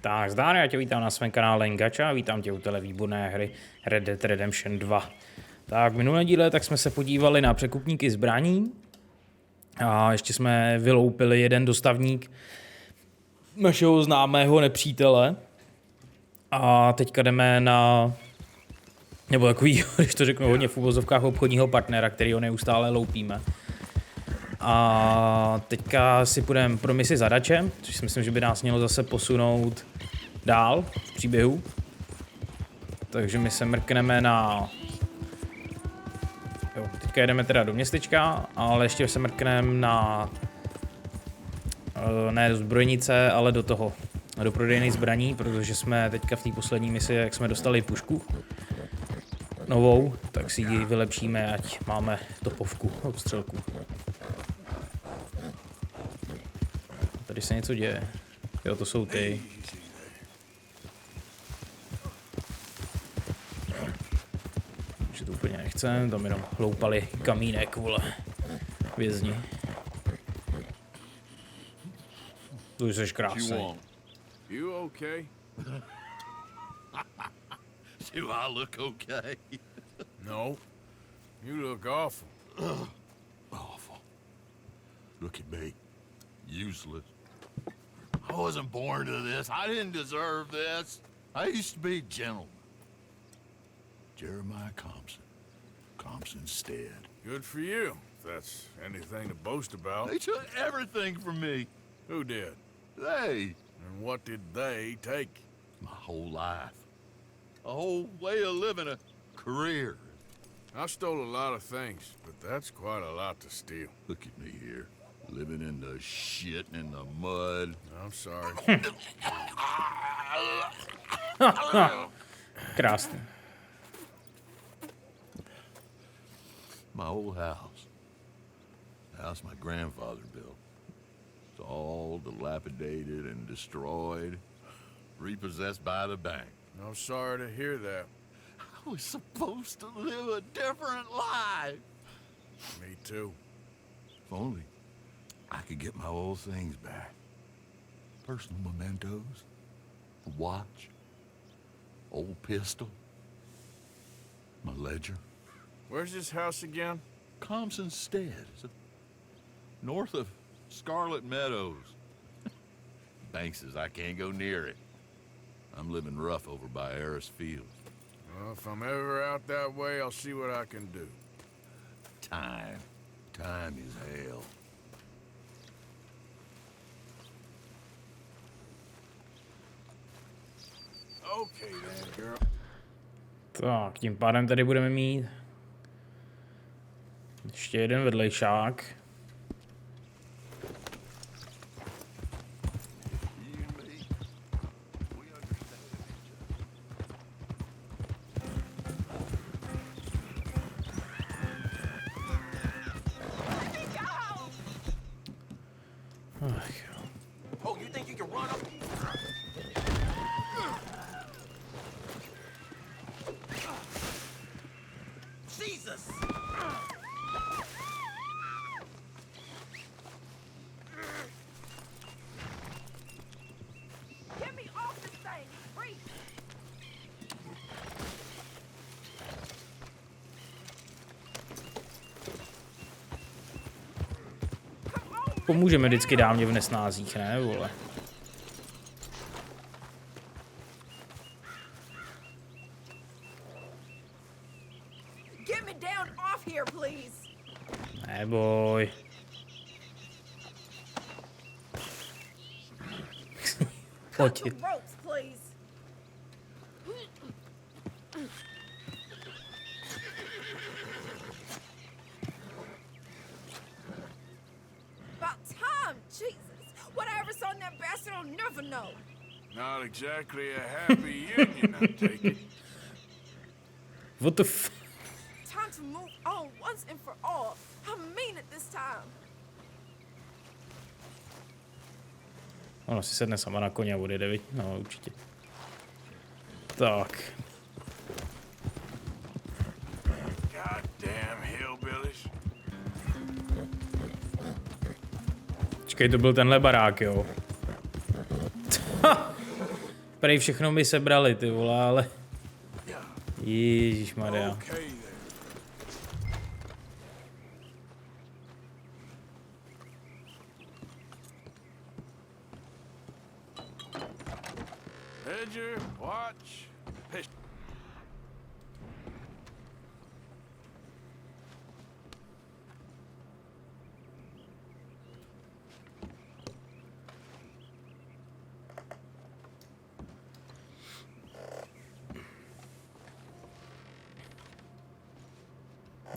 Tak zdar, já tě vítám na svém kanále Gacha, vítám tě u téhle výborné hry Red Dead Redemption 2. Tak v minulém díle tak jsme se podívali na překupníky zbraní a ještě jsme vyloupili jeden dostavník našeho známého nepřítele a teďka jdeme na, nebo takový, když to řeknu hodně v uvozovkách, obchodního partnera, kterýho neustále loupíme. A teďka si půjdeme pro misi zadače, což si myslím, že by nás mělo zase posunout dál v příběhu. Takže my se mrkneme na... Jo, teďka jedeme teda do městečka, ale ještě se mrkneme na... Ne do zbrojnice, ale do toho. Do prodejných zbraní, protože jsme teďka v té poslední misi, jak jsme dostali pušku novou, tak si ji vylepšíme, ať máme topovku od střelku. Tady se něco děje. Jo, to jsou ty. Že to úplně nechcem, tam jenom hloupali kamínek, vole. Vězni. Tu jsi krásný. You okay? Do I look okay? No. You look awful. Awful. Look at me. Useless. I wasn't born to this. I didn't deserve this. I used to be a gentleman. Jeremiah Compson. Compson's dead. Good for you, if that's anything to boast about. They took everything from me. Who did? They. And what did they take? My whole life. A whole way of living, a career. I stole a lot of things, but that's quite a lot to steal. Look at me here. Living in the shit and in the mud. I'm sorry. Krásný. My old house. The house my grandfather built. It's all dilapidated and destroyed. Repossessed by the bank. I'm sorry to hear that. I was supposed to live a different life. Me too. If only I could get my old things back. Personal mementos, a watch, old pistol, my ledger. Where's this house again? Compson's Stead. It's north of Scarlet Meadows. Bank says I can't go near it. I'm living rough over by Harris Field. Well, if I'm ever out that way, I'll see what I can do. Time. Time is hell. Okay then, girl. Tak, tím pádem tady budeme mít ještě jeden vedlejšák. Ach jo. Oh, you think you can run up? Jesus! Get me off this thing! Free! Pomůžeme vždycky dámě v nesnázích, ne, vole? Get me down off here, please! Neboj. Pojď. Cut the ropes, please! About time, Jesus! Whatever's on that bastard will never know! Not exactly a happy union, I take it. What the f... Time to move on once and for all. I mean it this time. Ono si sedne sama na koně a odjede, viď? No, určitě. Tak. Goddamn hillbillies. Počkej, to byl tenhle barák, jo. Prej všechno mi sebrali, ty vole, ale... Ježišmarja. Okay then. Ledger, watch, pistol.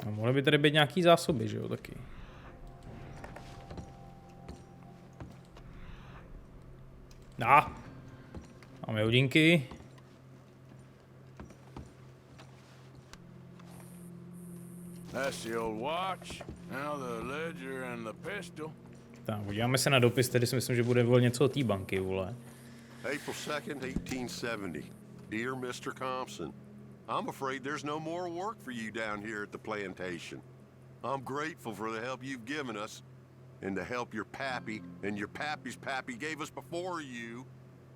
No, mohly by tady být nějaký zásoby, že jo, taky. Máme hodinky. That's the old watch. Now the ledger and the pistol. Tak, podíváme se na dopis, tady si myslím, že bude vol něco od té banky, vole. April 2nd, 1870. Dear Mr. Thompson, I'm afraid there's no more work for you down here at the plantation. I'm grateful for the help you've given us, and the help your pappy and your pappy's pappy gave us before you.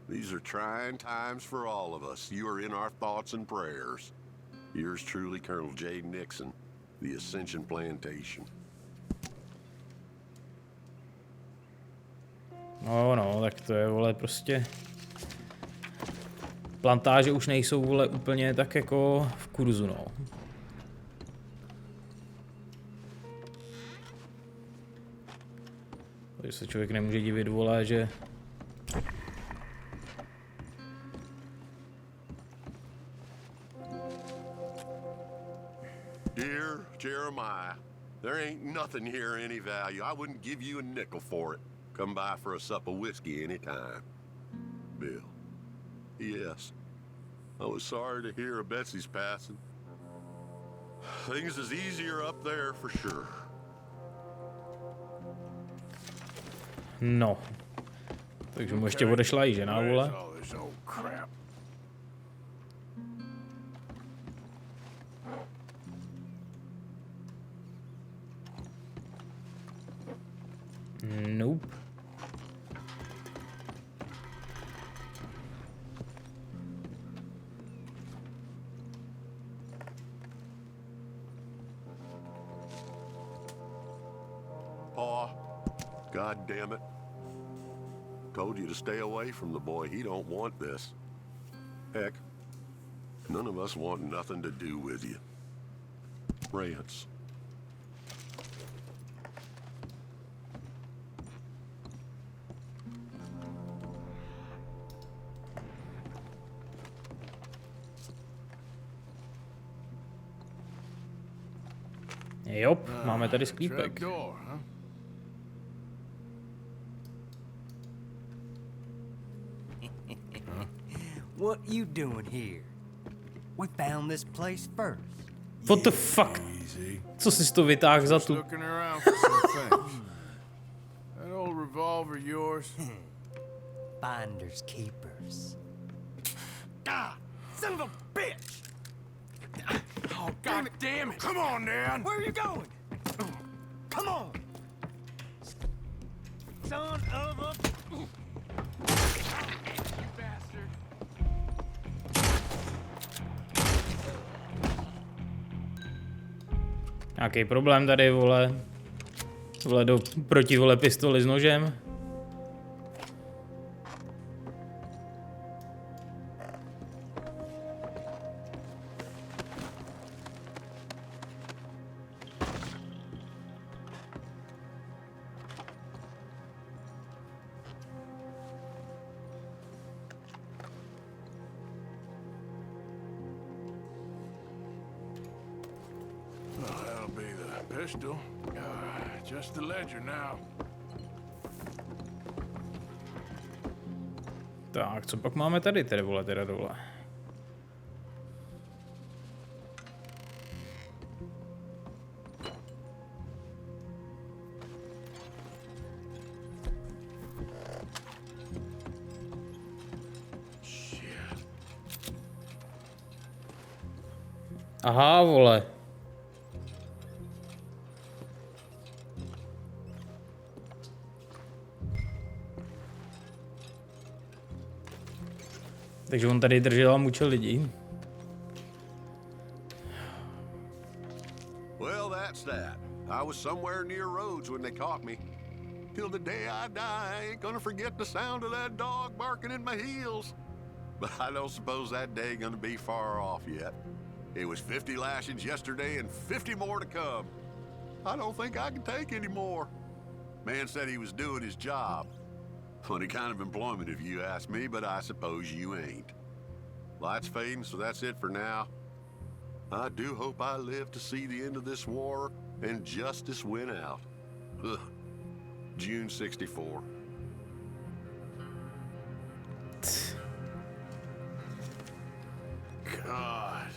These are trying times for all of us. You are in our thoughts and prayers. Yours truly, Colonel J. Nixon, the Ascension Plantation. No, tak to je, vole, prostě... Plantáže už nejsou, vole, úplně tak jako v kurzu, no. Takže se člověk nemůže divit, vole, že... Dear Jeremiah, there ain't nothing here any value. I wouldn't give you a nickel for it. Come by for a sup of whiskey anytime. Bill. Yes. I was sorry to hear of Betsy's passing. Things is easier up there for sure. No. Takže mu ještě odešla i žena, vole. Where's all this old crap? Nope. Paw, God damn it. Told you to stay away from the boy. He don't want this. Heck, none of us want nothing to do with you. Rance. Jop, máme tady sklípek. Trapdoor, huh? What you doing here? We found this place first. What the fuck? Easy. Co jsi to vytáhl za Just tu? looking around for some things. That old revolver yours? Finders keepers. Ah, son of a bitch! Oh, God damn it! Come on, Dan! Where are you going? Come on! Son of a... Bastard! Nějaký problém tady, vole. Vole do proti, vole, pistoli s nožem. Well, that'll be the pistol. Just the ledger now. Tak, co pak máme tady, tedy, vole, teda dole? Aha, vole. Takže on tady držel a mučil lidi. Well, that's that. I was somewhere near Rhodes when they caught me. Till the day I die, I ain't gonna forget the sound of that dog barking in my heels. But I don't suppose that day gonna be far off yet. It was 50 lashings yesterday and 50 more to come. I don't think I can take any more. Man said he was doing his job. Funny kind of employment if you ask me, but I suppose you ain't. Light's fading, so that's it for now. I do hope I live to see the end of this war and justice win out. Ugh. June 64. God.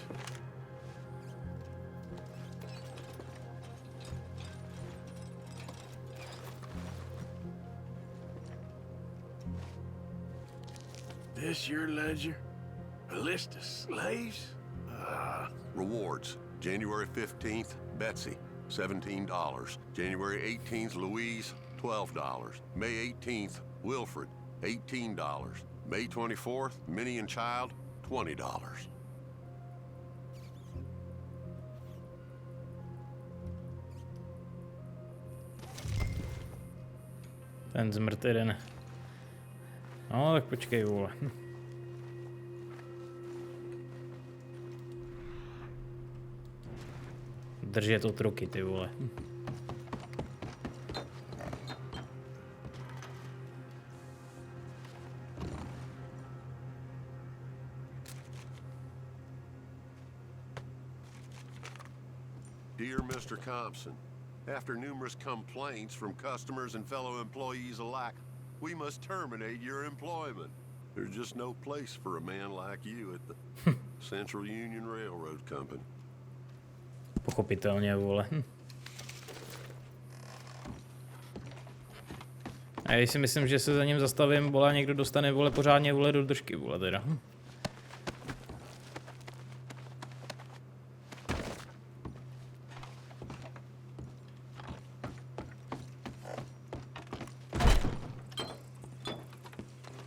This your ledger? A list of slaves? Rewards. January 15th, Betsy, $17. January 18th, Louise, $12. May 18th, Wilfred, $18. May 24th, Minnie and Child, $20. Ten zmrt jeden. No, tak počkej, vole. Držet od ruky, ty vole. Dear Mr. Compson, after numerous complaints from customers and fellow employees alike, we must terminate your employment. There's just no place for a man like you at the Central Union Railroad Company. Pochopitelně, vole. A já si myslím, že se za ním zastavím, vole, a někdo dostane, vole, pořádně, vole, do držky, vole, teda.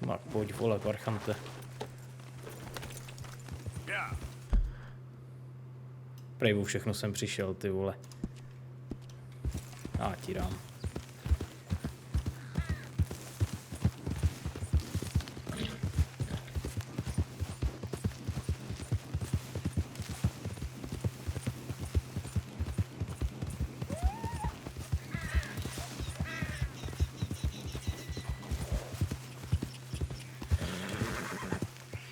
Tak pojď, vole, parchante. Prej o všechno jsem přišel, ty vole. Já ti dám.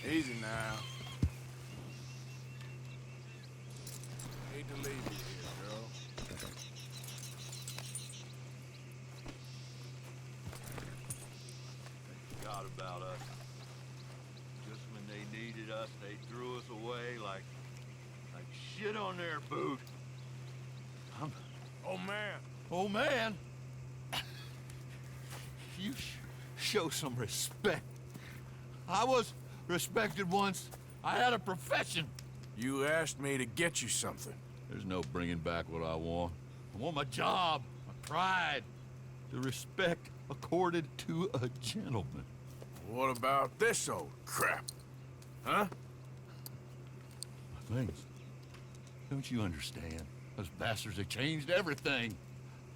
Easy now. Hate to leave you here, girl. They forgot about us. Just when they needed us, they threw us away like shit on their boot. Oh, man. Oh, man! You show some respect. I was respected once. I had a profession. You asked me to get you something. There's no bringing back what I want. I want my job, my pride, the respect accorded to a gentleman. What about this old crap? Huh? Things. Don't you understand? Those bastards have changed everything.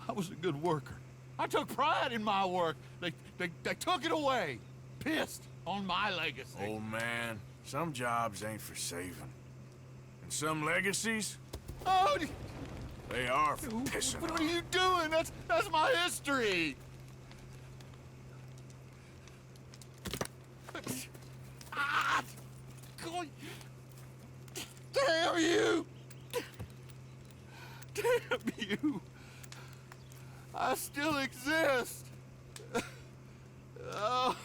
I was a good worker. I took pride in my work. They took it away. Pissed on my legacy. Old man, some jobs ain't for saving. And some legacies, Oh, they are for pissing what on. are you doing? That's my history. Ah! God. Damn you! Damn you! I still exist. Oh.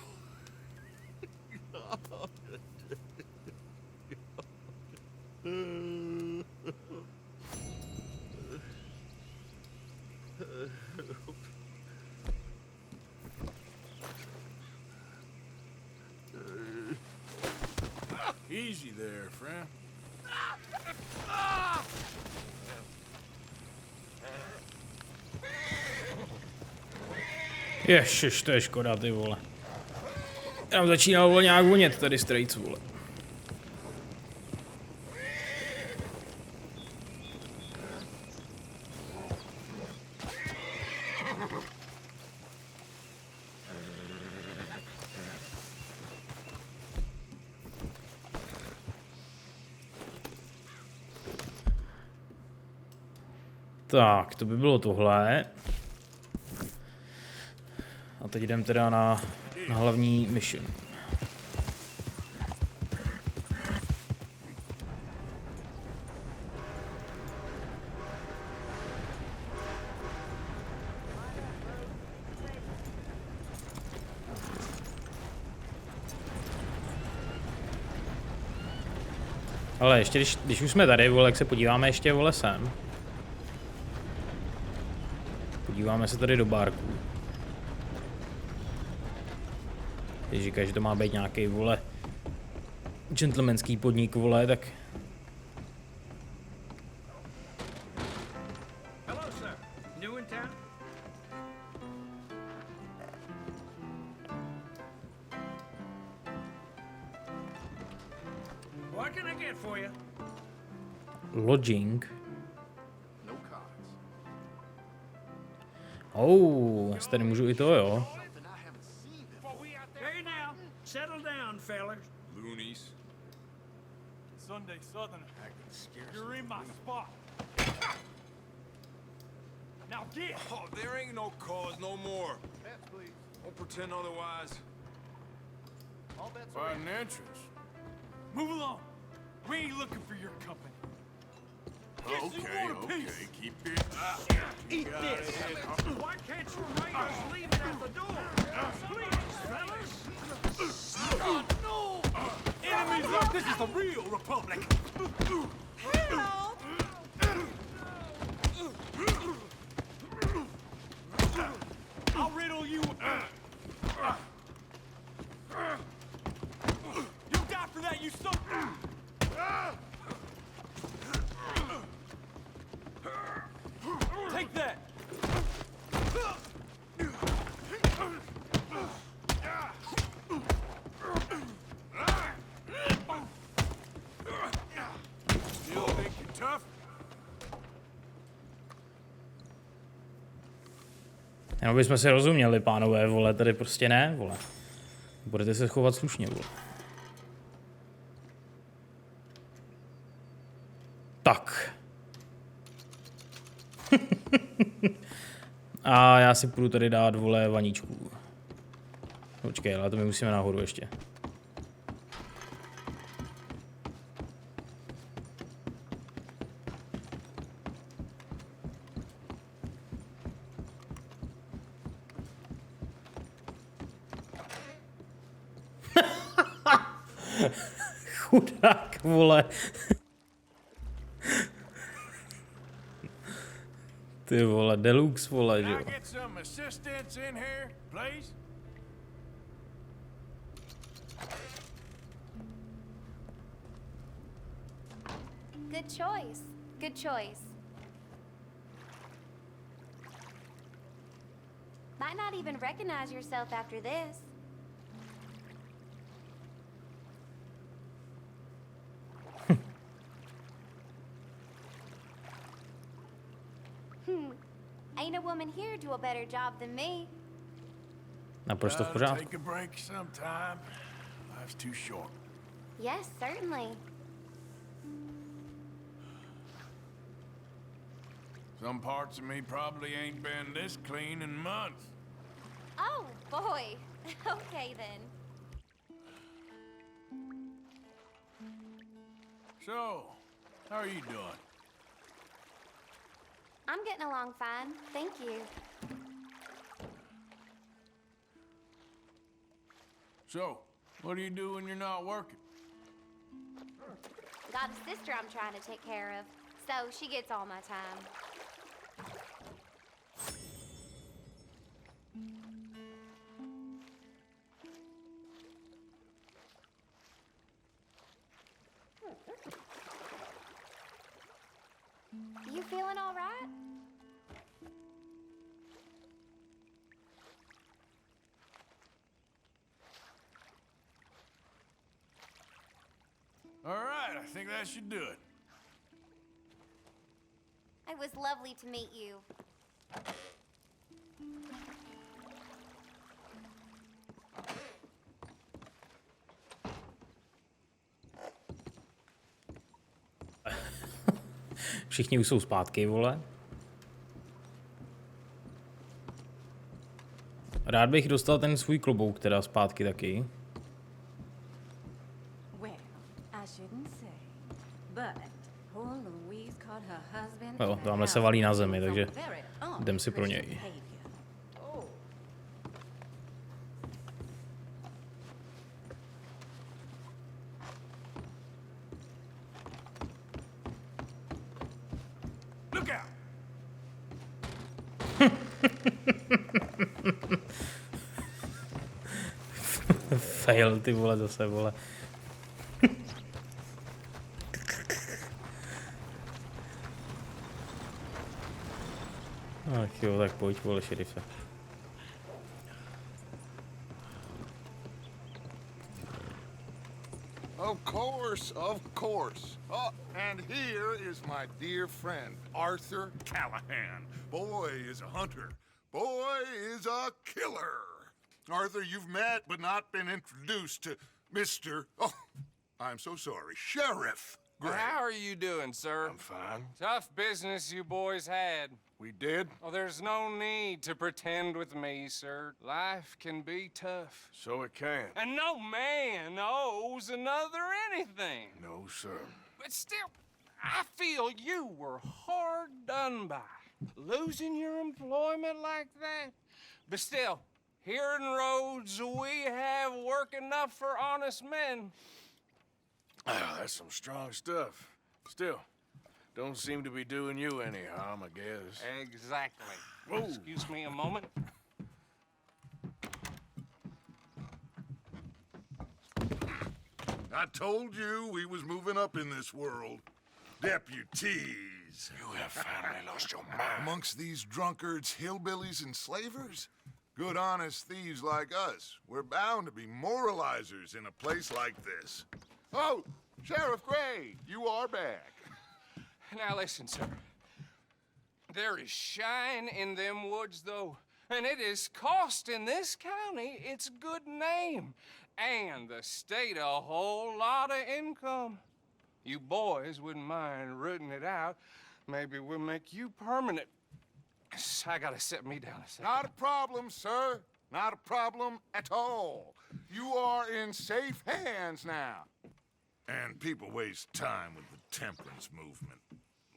Easy there, friend. Ježiš, to je škoda, ty vole. Tam začínalo nějak vonět tady strejc, vole. Tak, to by bylo tohle. A teď jdem teda na hlavní mission. Ale ještě když už jsme tady, vole, jak se podíváme ještě, vole, sem. Podíváme se tady do bárku. Když říkáš, že to má být nějaký, vole, gentlemanský podnik, vole, tak... Hello, sir. New in town? What can I get for you? Lodging. No cards. Oh, já si tady můžu i to, jo. Hey now, settle down, fellas. Loonies. Sunday Southern. You're in my spot. Now get! Oh, there ain't no cause no more. Bets, please. Don't pretend otherwise. All bets Financials. Move along. We ain't looking for your company. Yes, you Okay, want a okay, piece. keep it. Eat this. Why can't you write us leaving at the door? Please, fellas. No! Enemies up! This is the real republic! Help! I'll riddle you. You die for that, you son. Take that. Still think you're tough? Jenom bychom si rozuměli, pánové, vole, tady prostě ne, vole. Budete se chovat slušně, vole. Tak. A já si půjdu tady dát, vole, vaničku. Počkej, ale to my musíme nahoru ještě. Chudák, vole. Ty vole, deluxe, vole, že Can jo. I get some assistance in here, please? Good choice. Good choice. Might not even recognize yourself after this. Ain't a woman here do a better job than me. Naprosto v Gotta pořádku. take a break sometime. Life's too short. Yes, certainly. Some parts of me probably ain't been this clean in months. Oh, boy. Okay, then. So, how are you doing? I'm getting along fine. Thank you. So, what do you do when you're not working? Got a sister I'm trying to take care of, so she gets all my time. You feeling all right? I think that should do it. It was lovely to meet you. Všichni už jsou zpátky, vole. Rád bych dostal ten svůj klobouk teda zpátky taky. Jo, tamhle se valí na zemi, takže jdem si pro něj. Look out! Fail, ty vole, zase, vole. Ach jo, tak pojď, vole, šerife. Of course, of course. Oh, and here is my dear friend, Arthur Callahan. Boy is a hunter. Boy is a killer. Arthur, you've met but not been introduced to Mr. Oh, I'm so sorry, Sheriff Gray. How are you doing, sir? I'm fine. Tough business you boys had. We did? Oh, there's no need to pretend with me, sir. Life can be tough. So it can. And no man owes another anything. No, sir. But still, I feel you were hard done by. Losing your employment like that. But still, here in Rhodes, we have work enough for honest men. Ah, that's some strong stuff. Still, don't seem to be doing you any harm, I guess. Exactly. Whoa. Excuse me a moment. I told you we was moving up in this world. Deputies. You have finally lost your mind. Amongst these drunkards, hillbillies, and slavers? Good honest thieves like us. We're bound to be moralizers in a place like this. Oh, Sheriff Gray, you are back. Now listen, sir. There is shine in them woods, though, and it is costing this county its good name and the state a whole lot of income. You boys wouldn't mind rooting it out. Maybe we'll make you permanent. I gotta sit me down a second. Not a problem, sir. Not a problem at all. You are in safe hands now. And people waste time with the temperance movement.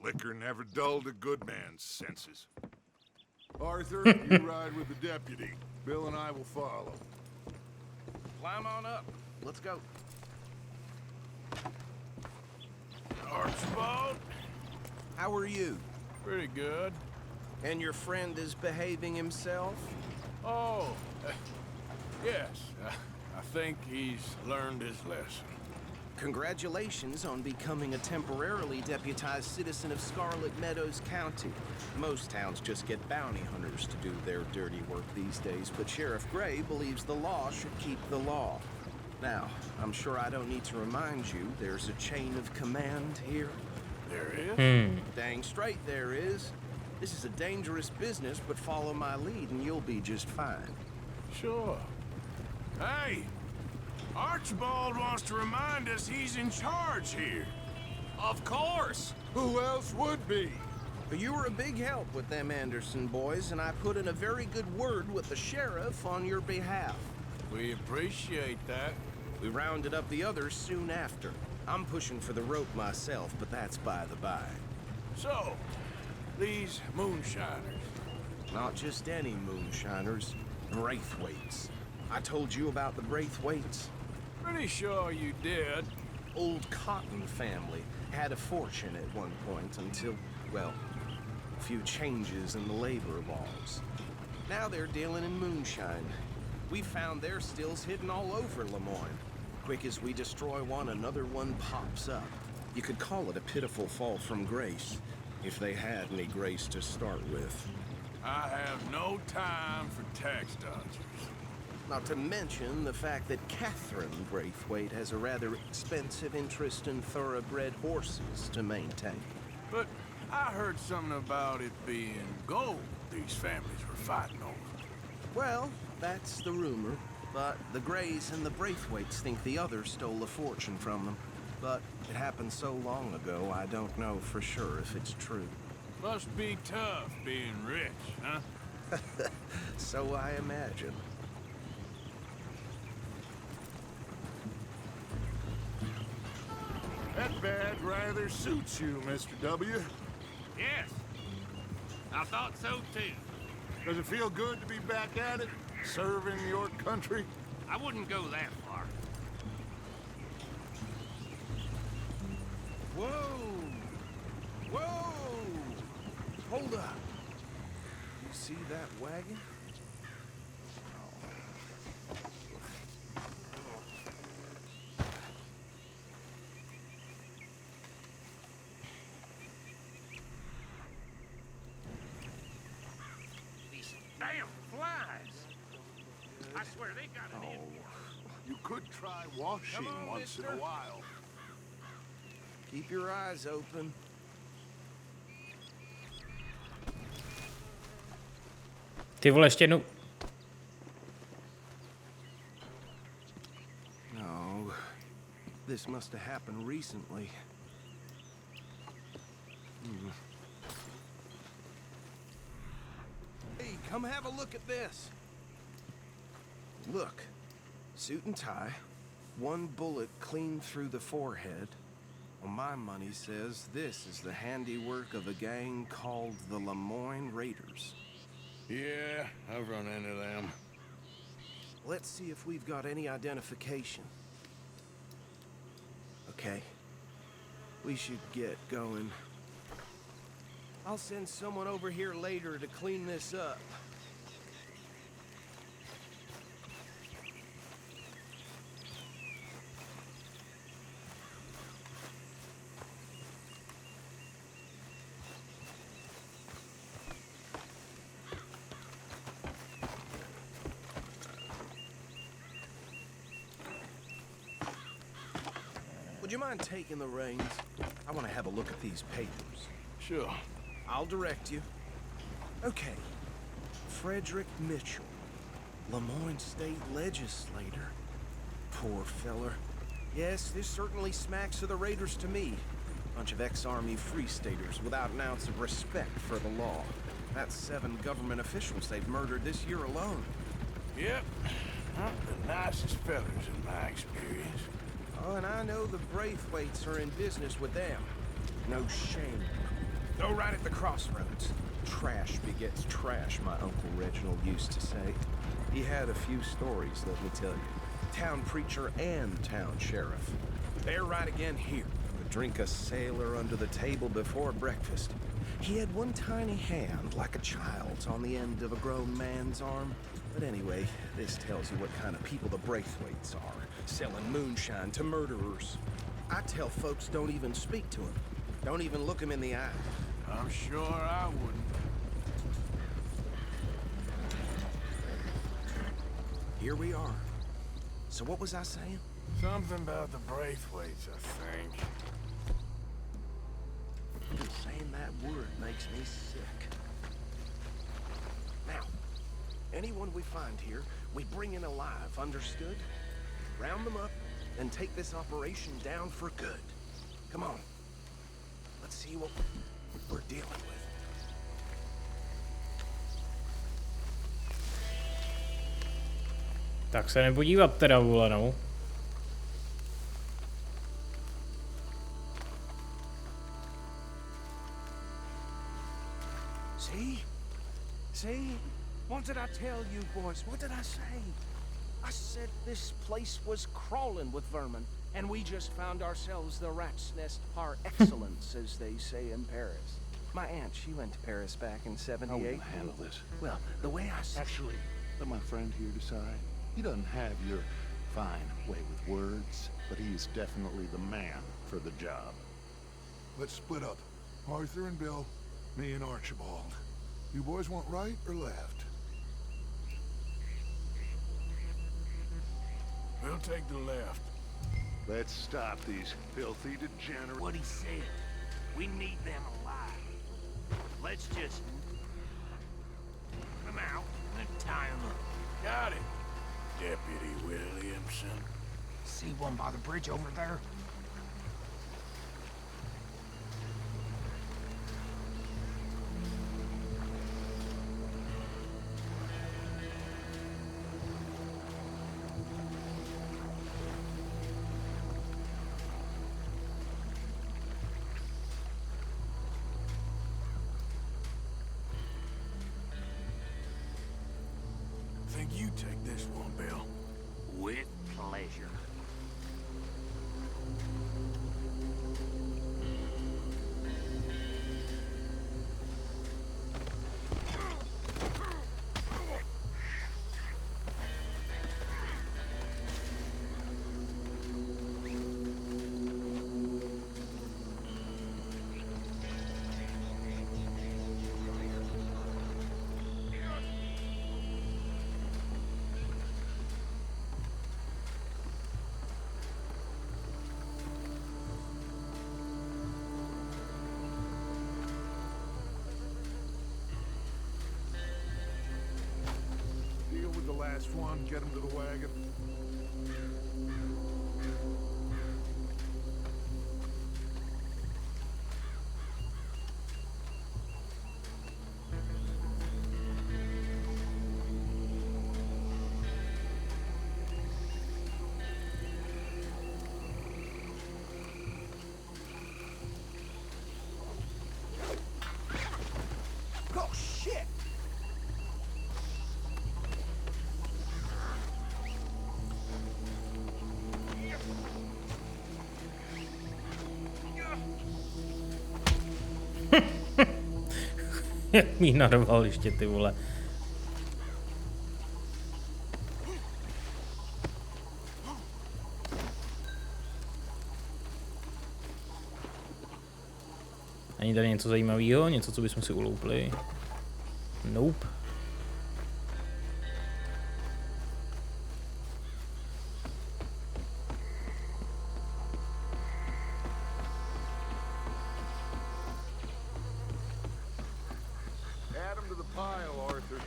Liquor never dulled a good man's senses. Arthur, you ride with the deputy. Bill and I will follow. Climb on up. Let's go. Archibald? How are you? Pretty good. And your friend is behaving himself? Oh, yes. I think he's learned his lesson. Congratulations on becoming a temporarily deputized citizen of Scarlet Meadows County. Most towns just get bounty hunters to do their dirty work these days, but Sheriff Gray believes the law should keep the law. Now, I'm sure I don't need to remind you, there's a chain of command here. There is? Dang straight there is. This is a dangerous business, but follow my lead and you'll be just fine. Sure. Hey! Archibald wants to remind us he's in charge here. Of course! Who else would be? You were a big help with them Anderson boys, and I put in a very good word with the sheriff on your behalf. We appreciate that. We rounded up the others soon after. I'm pushing for the rope myself, but that's by the by. So, these moonshiners. Not just any moonshiners, Braithwaites. I told you about the Braithwaites. Pretty sure you did. Old Cotton family had a fortune at one point until, well, a few changes in the labor laws. Now they're dealing in moonshine. We found their stills hidden all over Lemoyne. Quick as we destroy one, another one pops up. You could call it a pitiful fall from grace, if they had any grace to start with. I have no time for tax dodgers. Not to mention the fact that Catherine Braithwaite has a rather expensive interest in thoroughbred horses to maintain. But I heard something about it being gold these families were fighting over. Well, that's the rumor. But the Greys and the Braithwaites think the others stole a fortune from them. But it happened so long ago, I don't know for sure if it's true. Must be tough being rich, huh? So I imagine. That bad rather suits you, Mr. W. Yes. I thought so too. Does it feel good to be back at it, serving your country? I wouldn't go that far. Whoa! Whoa! Hold up. You see that wagon? These damn flies. I swear they got an in. You could try washing Come on, once in mister. a while. Keep your eyes open. Ty vole, ještě jednou. No. This must have happened recently. Hey, come have a look at this. Look. Suit and tie. One bullet clean through the forehead. Well, my money says this is the handiwork of a gang called the Lemoyne Raiders. Yeah, I've run into them. Let's see if we've got any identification. Okay. We should get going. I'll send someone over here later to clean this up. Would you mind taking the reins? I want to have a look at these papers. Sure. I'll direct you. Okay. Frederick Mitchell, Lemoyne State Legislator. Poor feller. Yes, this certainly smacks of the Raiders to me. Bunch of ex-Army Free Staters without an ounce of respect for the law. That's 7 government officials they've murdered this year alone. Yep. Not the nicest fellers in my experience. Oh, and I know the Braithwaites are in business with them. No shame. Go right at the crossroads. Trash begets trash, my Uncle Reginald used to say. He had a few stories, let me tell you. Town preacher and town sheriff. They're right again here. Could drink a sailor under the table before breakfast. He had one tiny hand, like a child's, on the end of a grown man's arm. But anyway, this tells you what kind of people the Braithwaites are. Selling moonshine to murderers. I tell folks don't even speak to him. Don't even look him in the eye. I'm sure I wouldn't. Here we are. So what was I saying? Something about the Braithwaites, I think. Even saying that word makes me sick. Now, anyone we find here, we bring in alive, understood? Round them up, and take this operation down for good. Come on. Let's see what we're dealing with. Tak se nepodívat teda, vole, no. See? See? What did I tell you, boys? What did I say? I said this place was crawling with vermin, and we just found ourselves the rat's nest par excellence, as they say in Paris. My aunt, she went to Paris back in '78. How will you handle this? Well, the way I see... Actually, let my friend here decide. He doesn't have your fine way with words, but he is definitely the man for the job. Let's split up. Arthur and Bill, me and Archibald. You boys want right or left? We'll take the left. Let's stop these filthy degenerates. What he said. We need them alive. Let's just... them out and then tie them up. Got it, Deputy Williamson. See one by the bridge over there? Think you take this one, Bill. With pleasure. Deal with the last one, get him to the wagon. Oh, shit! Jak mi narval ještě, ty vole. Není tady něco zajímavého? Něco, co bychom si uloupli? Nope. Add him to the pile, Arthur.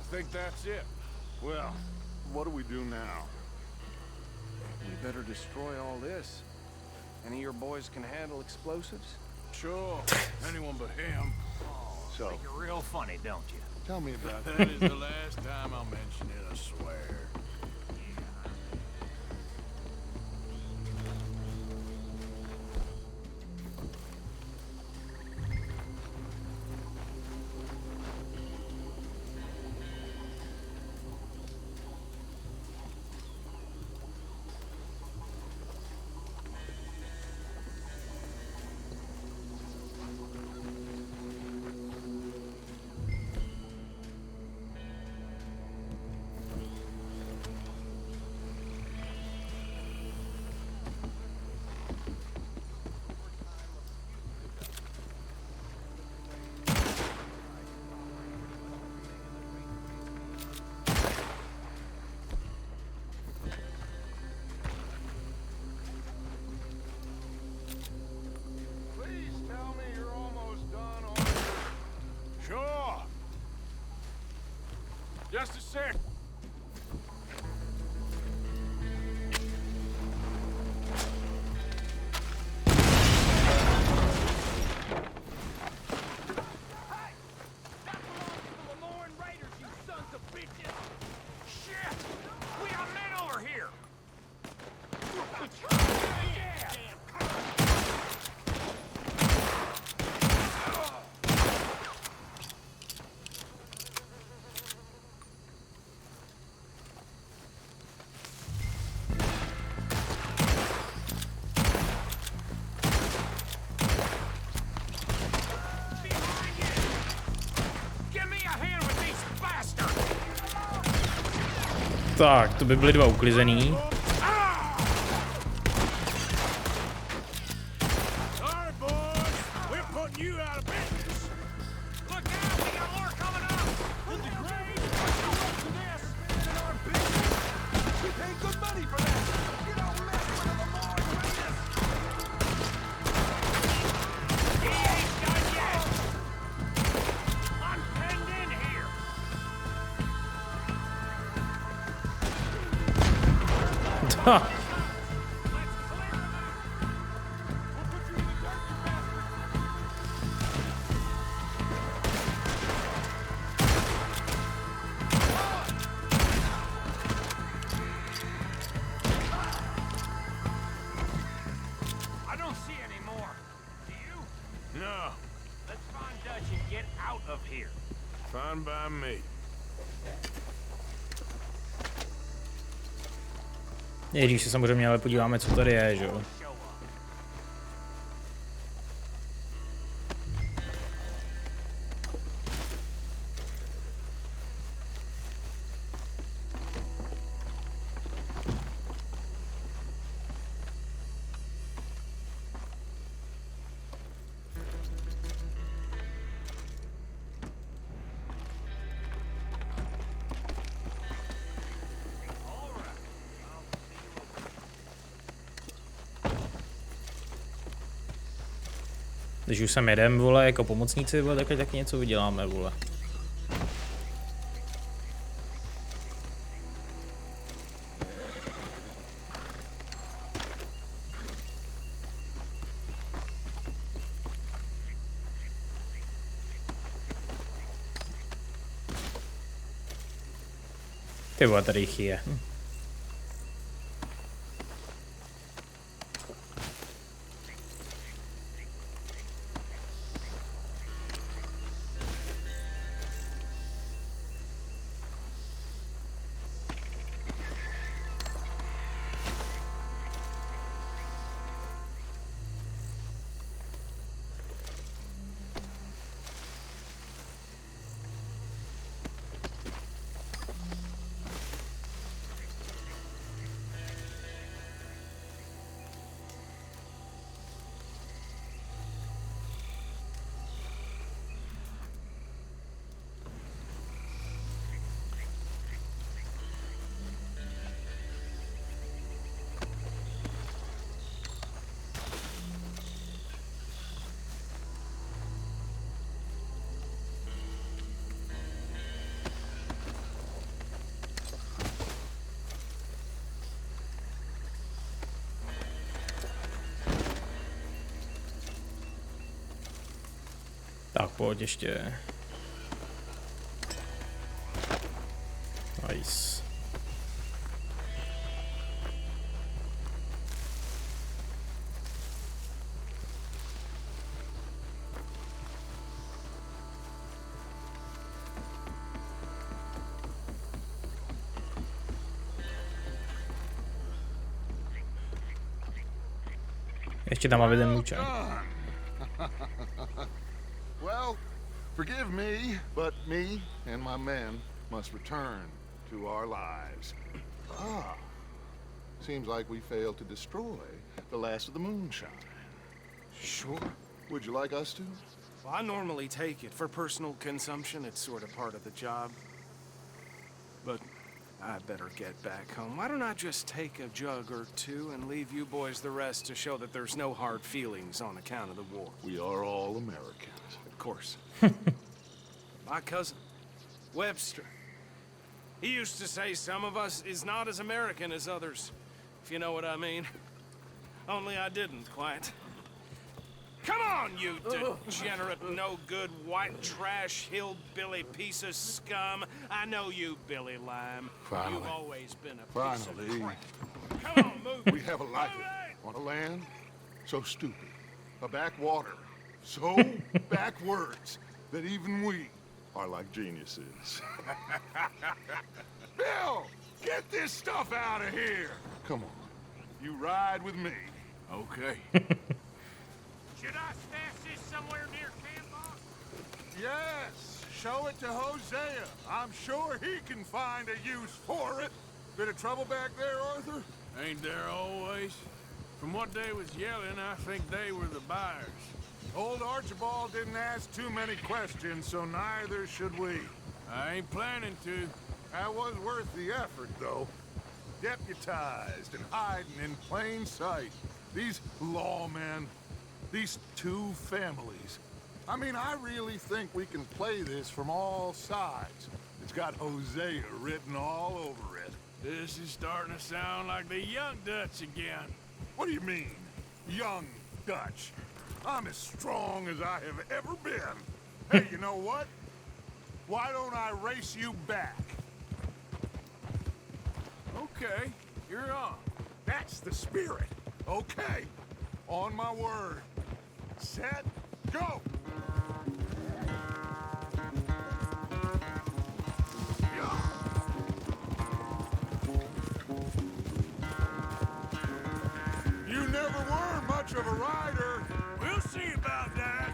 I think that's it. Well, what do we do now? We better destroy all this. Any of your boys can handle explosives? Sure, anyone but him. So, Make it real funny, don't you? tell me about That is the last time I'll mention it, I swear. Please tell me you're almost done, Arthur. Sure. Just a sec. Tak, to by byly dva uklizený. Ha. I don't see any more. Do you? No, Let's find Dutch and get out of here. fine by me. Nejdřív se samozřejmě ale podíváme, co tady je, že jo. Když už sem jedem, vole, jako pomocníci, vole, tak taky něco vyděláme, vole. Ty vole, tady jich je. Tak pojď ještě. Nice. Ještě tam máme ten můj čaj. Well, forgive me, but me and my men must return to our lives. Ah, seems like we failed to destroy the last of the moonshine. Sure. Would you like us to? Well, I normally take it for personal consumption. It's sort of part of the job. But I better get back home. Why don't I just take a jug or two and leave you boys the rest to show that there's no hard feelings on account of the war? We are all Americans. Of course. My cousin, Webster, he used to say some of us is not as American as others, if you know what I mean. Only I didn't quite. Come on, you degenerate, no-good, white trash, hillbilly piece of scum. I know you, Billy Lime. Finally. You've always been a piece of Finally. crap. Come on, move. We have a life on a land so stupid, a backwater so backwards that even we are like geniuses. Bill, get this stuff out of here. Come on, you ride with me. Okay. Should I stash this somewhere near camp, boss? Yes, show it to Hosea. I'm sure he can find a use for it. Bit of trouble back there, Arthur? Ain't there always? From what they was yelling, I think they were the buyers. Old Archibald didn't ask too many questions, so neither should we. I ain't planning to. That was worth the effort, though. Deputized and hiding in plain sight. These lawmen, these two families. I mean, I really think we can play this from all sides. It's got Hosea written all over it. This is starting to sound like the young Dutch again. What do you mean, young Dutch? I'm as strong as I have ever been. Hey, you know what? Why don't I race you back? Okay, you're on. That's the spirit. Okay, on my word. Set, go! You never were much of a rider. We'll see about that.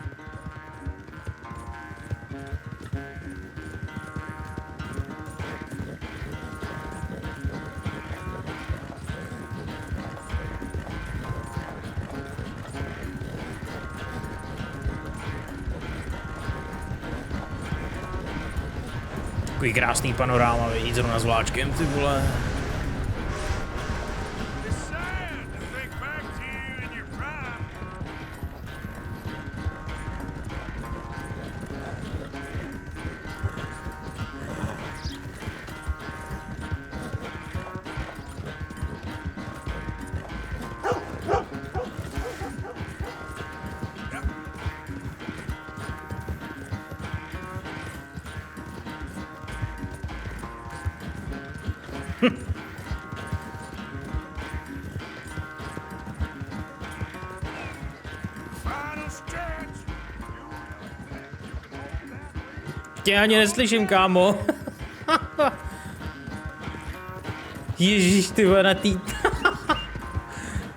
Takový krásný panoráma, vidíš, zrovna s vláčkem, ty vole. Tě ani neslyším, kámo. Ježíš, ty vole, na tý...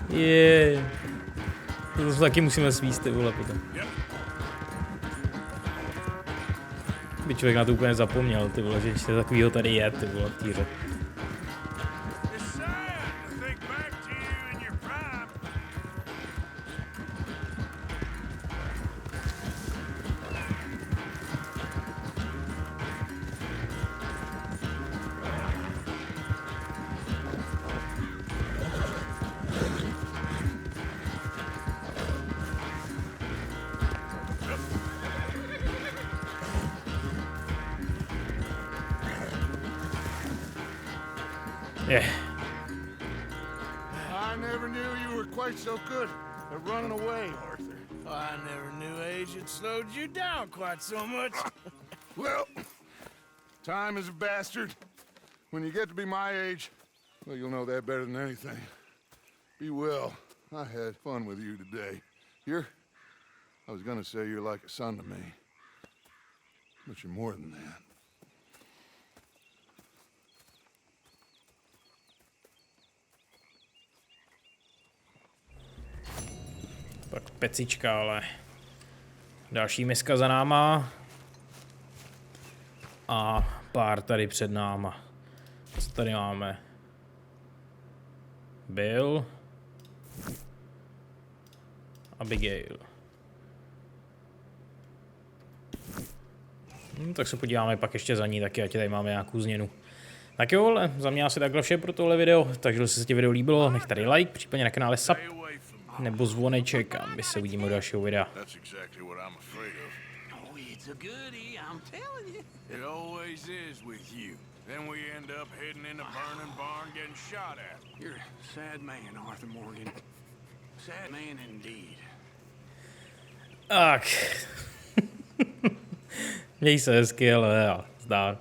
Je. To taky musíme svíst, ty vole, potom. By člověk na to úplně zapomněl, ty vole, že ještě takovýho tady je, ty vole, v té hře. Yeah. I never knew you were quite so good at running away, Arthur. I never knew age had slowed you down quite so much. Well, time is a bastard. When you get to be my age, well, you'll know that better than anything. Be well. I had fun with you today. I was gonna say you're like a son to me, but you're more than that. Tak pecička, ale další miska za náma a pár tady před náma. Co tady máme? Bill, Abigail. Tak se podíváme pak ještě za ní taky, ať tady máme nějakou změnu. Tak jo, ale za mě asi takhle vše pro tohle video, takže jestli se ti video líbilo, nech tady like, případně na kanále sub, nebo zvoneček a my se uvidíme u dalšího videa. Then we end up hidden in a burning barn getting shot at. You're a sad man, Arthur Morgan. Sad man indeed. Tak. Měj se hezky, ale já zdár.